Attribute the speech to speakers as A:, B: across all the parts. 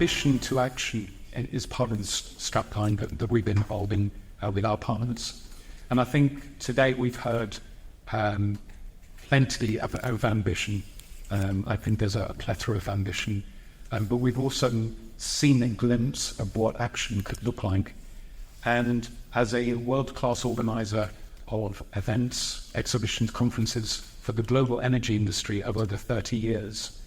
A: ambition to action is part of this strapline that we've been evolving with our partners. And I think today we've heard plenty of ambition. I think there's a plethora of ambition, but we've also seen a glimpse of what action could look like. And as a world-class organizer of events, exhibitions, conferences for the global energy industry over the 30 years,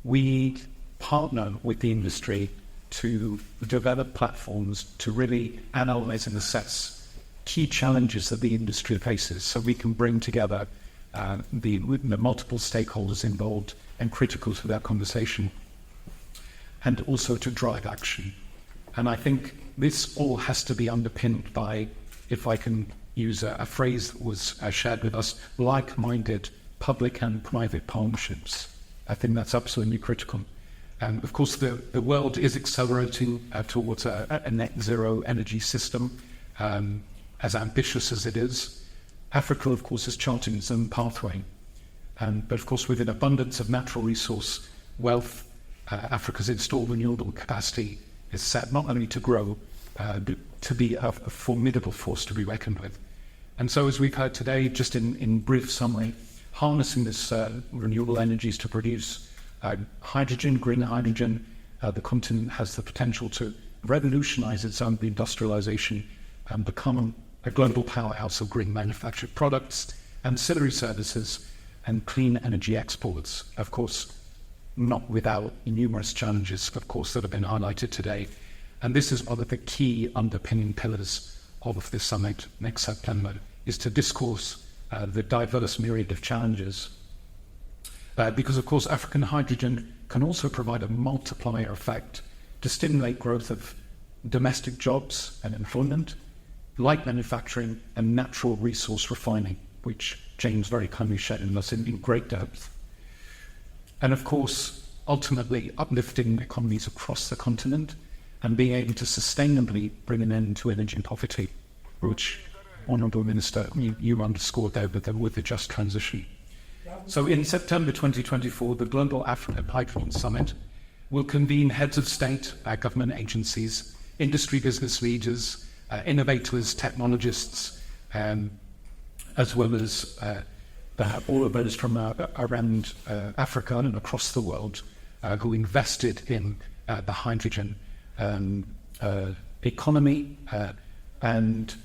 A: we partner with the industry to develop platforms to really analyze and assess key challenges that the industry faces, so we can bring together the multiple stakeholders involved and critical to that conversation, and also to drive action. And I think this all has to be underpinned by, if I can use a phrase that was shared with us, like-minded public and private partnerships. I think that's absolutely critical. And of course, the world is accelerating towards a net zero energy system, as ambitious as it is. Africa, of course, is charting its own pathway. But of course, with an abundance of natural resource wealth, Africa's installed renewable capacity is set not only to grow, but to be a formidable force to be reckoned with. And so, as we've heard today, just in brief summary, harnessing this renewable energies to produce hydrogen, green hydrogen, the continent has the potential to revolutionize its own industrialization and become a global powerhouse of green manufactured products, ancillary services, and clean energy exports. Of course, not without numerous challenges, of course, that have been highlighted today. And this is one of the key underpinning pillars of this summit next September, is to discourse the diverse myriad of challenges. Because, of course, African hydrogen can also provide a multiplier effect to stimulate growth of domestic jobs and employment, light manufacturing and natural resource refining, which James very kindly shared with us in great depth. And of course, ultimately uplifting economies across the continent and being able to sustainably bring an end to energy poverty, which, Honourable Minister, you underscored there with the just transition. So in September 2024, the Global Africa Hydrogen Summit will convene heads of state, government agencies, industry business leaders, innovators, technologists, as well as all of those from around Africa and across the world who invested in the hydrogen economy and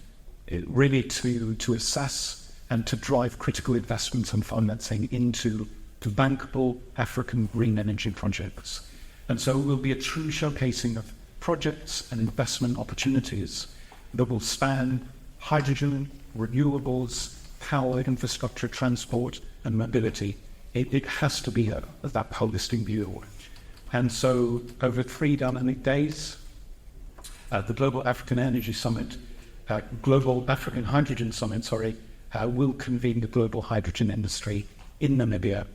A: really to assess and to drive critical investments and financing into bankable African green energy projects. And so it will be a true showcasing of projects and investment opportunities that will span hydrogen, renewables, power, infrastructure, transport, and mobility. It has to be that holistic view. And so over 3 dynamic days, the Global African Energy Summit, Global African Hydrogen Summit, will convene the global hydrogen industry in Namibia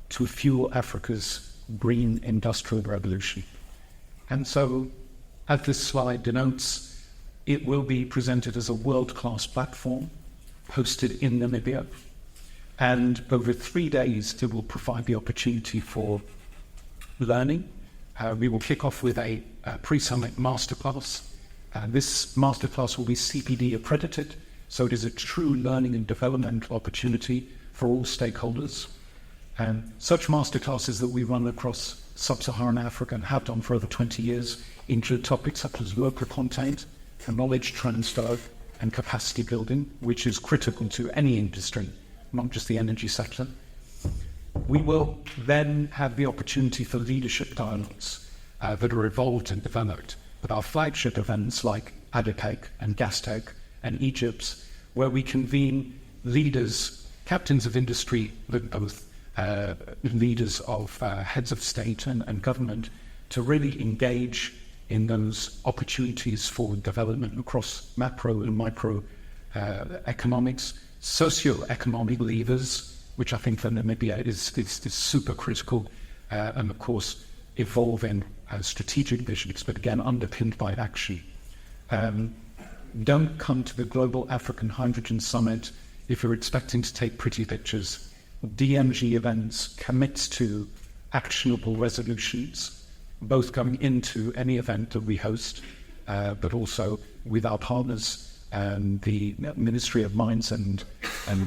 A: to fuel Africa's green industrial revolution. And so, as this slide denotes, it will be presented as a world-class platform hosted in Namibia. And over 3 days, it will provide the opportunity for learning. We will kick off with a pre-summit masterclass. This masterclass will be CPD accredited, so it is a true learning and development opportunity for all stakeholders. And such masterclasses that we run across sub-Saharan Africa and have done for over 20 years include topics such as local content and knowledge transfer and capacity building, which is critical to any industry, not just the energy sector. We will then have the opportunity for leadership dialogues that are evolved and developed with our flagship events like ADIPEC and GasTech and Egypt's, where we convene leaders, captains of industry, but both leaders of heads of state and government to really engage in those opportunities for development across macro and micro economics, socio-economic levers, which I think for Namibia is super critical, and of course evolving strategic visions, but again underpinned by action. Don't come to the Global African Hydrogen Summit if you're expecting to take pretty pictures. DMG events commits to actionable resolutions both going into any event that we host, but also with our partners, the Ministry of Mines and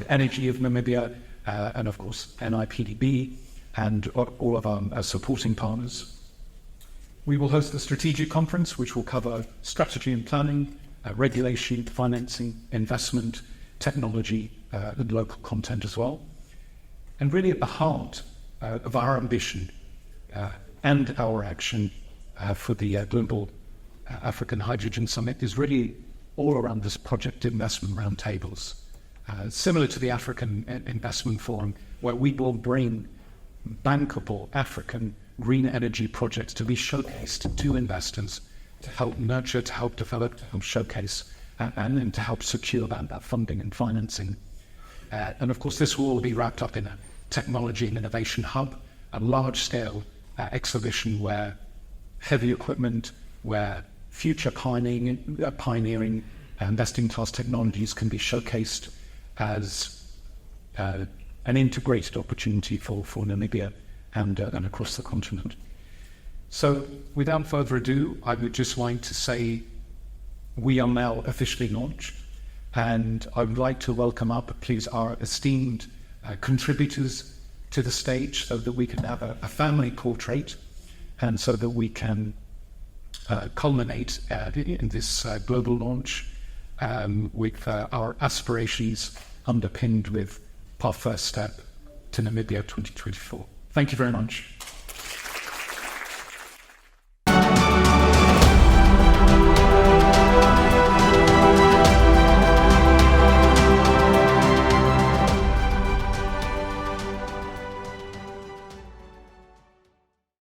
A: Energy of Namibia, and of course NIPDB, and all of our supporting partners. We will host the strategic conference, which will cover strategy and planning, regulation, financing, investment, technology, and local content as well. And really at the heart of our ambition and our action for the Global African Hydrogen Summit is really all around this project investment roundtables, similar to the African Investment Forum, where we will bring bankable African green energy projects to be showcased to investors, to help nurture, to help develop, to help showcase, and to help secure that funding and financing. And of course, this will all be wrapped up in a technology and innovation hub, a large-scale exhibition where heavy equipment, where future pioneering best-in-class technologies can be showcased as an integrated opportunity for Namibia and across the continent. So without further ado, I would just like to say we are now officially launched, and I would like to welcome up, please, our esteemed contributors to the stage so that we can have a family portrait and so that we can culminate in this global launch with our aspirations underpinned with our first step to Namibia 2024. Thank you very much.